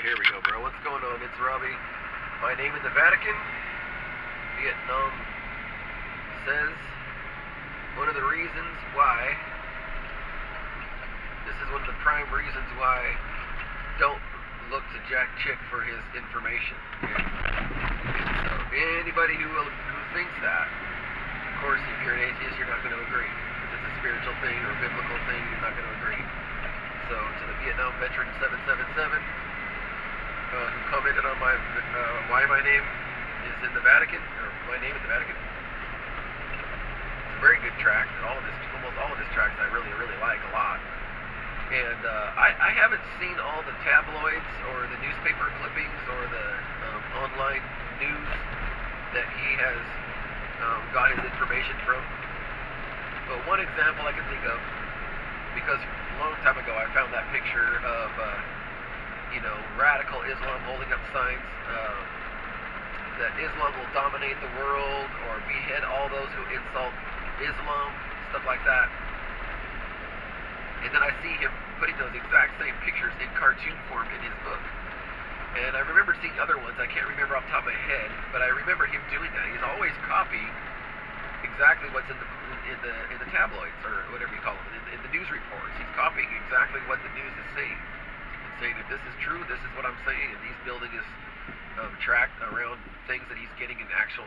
Here we go, bro. What's going on? It's Robbie. My name in the Vatican. Vietnam says one of the reasons why, this is one of the prime reasons why don't look to Jack Chick for his information. And so anybody who thinks that, of course, if you're an atheist, you're not going to agree. If it's a spiritual thing or a biblical thing, you're not going to agree. So to the Vietnam veteran 777, who commented on why my name is in the Vatican, or my name in the Vatican. It's a very good tract. Almost all of his tracts I really, really like a lot. And I haven't seen all the tabloids or the newspaper clippings or the online news that he has got his information from. But one example I can think of, because a long time ago I found that picture of radical Islam holding up signs that Islam will dominate the world or behead all those who insult Islam, stuff like that. And then I see him putting those exact same pictures in cartoon form in his book. And I remember seeing other ones, I can't remember off the top of my head, but I remember him doing that. He's always copying exactly what's in the tabloids, or whatever you call them, in the news reports. He's copying exactly what the news is saying. Saying if this is true, this is what I'm saying, and he's building his tract around things that he's getting in actual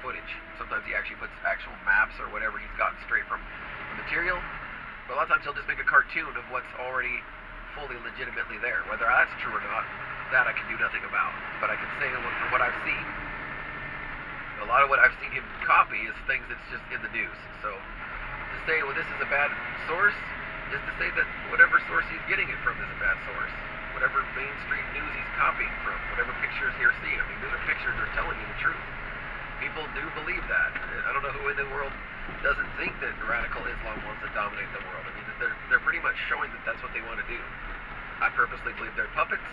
footage. Sometimes he actually puts actual maps or whatever he's gotten straight from the material. But a lot of times he'll just make a cartoon of what's already fully legitimately there. Whether that's true or not, that I can do nothing about. But I can say from what I've seen, a lot of what I've seen him copy is things that's just in the news. So to say, well, this is a bad source, is to say that whatever source he's getting it from is a bad source. Whatever mainstream news he's copying from, whatever pictures you're seeing. I mean, these are pictures that are telling you the truth. People do believe that. I don't know who in the world doesn't think that radical Islam wants to dominate the world. I mean, they're pretty much showing that that's what they want to do. I purposely believe they're puppets,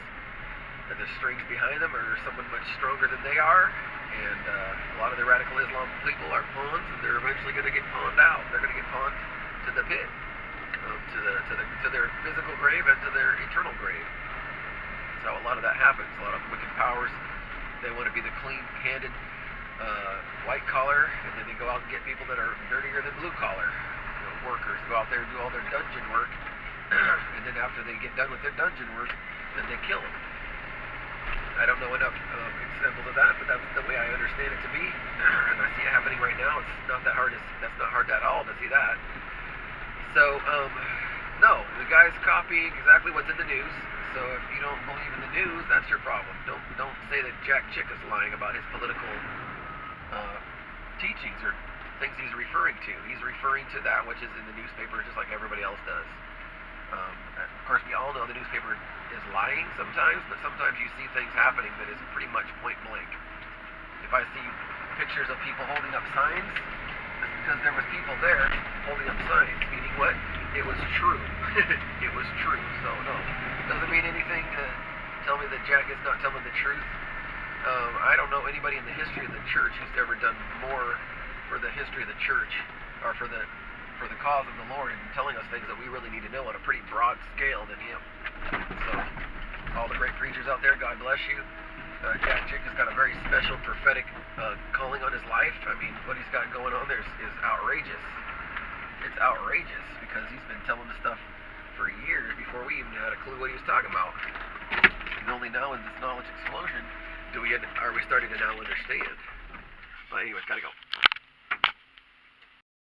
that the strings behind them are someone much stronger than they are, and a lot of the radical Islam people are pawns, and they're eventually going to get pawned out. They're going to get pawned to the pit. To their physical grave and to their eternal grave. That's how a lot of that happens. A lot of wicked powers, they want to be the clean-handed white collar, and then they go out and get people that are dirtier than blue collar workers. Go out there and do all their dungeon work, and then after they get done with their dungeon work, then they kill them. I don't know enough examples of that, but that's the way I understand it to be, and I see it happening right now. It's not that hard. That's not hard at all to see that. So, no, the guy's copying exactly what's in the news. So if you don't believe in the news, that's your problem. Don't say that Jack Chick is lying about his political teachings or things he's referring to. He's referring to that which is in the newspaper just like everybody else does. Of course, we all know the newspaper is lying sometimes, but sometimes you see things happening that is pretty much point blank. If I see pictures of people holding up signs, it's because there was people there holding up signs, meaning what? It was true. It was true. So no, doesn't mean anything to tell me that Jack is not telling the truth. I don't know anybody in the history of the church who's ever done more for the history of the church or for the cause of the Lord and telling us things that we really need to know on a pretty broad scale than him. So all the great preachers out there, God bless you. Jack Chick has got a very special prophetic calling on his life. I mean, what he's got going on there is outrageous. It's outrageous because he's been telling this stuff for years before we even had a clue what he was talking about. And only now in this knowledge explosion are we starting to now understand. But anyways, gotta go.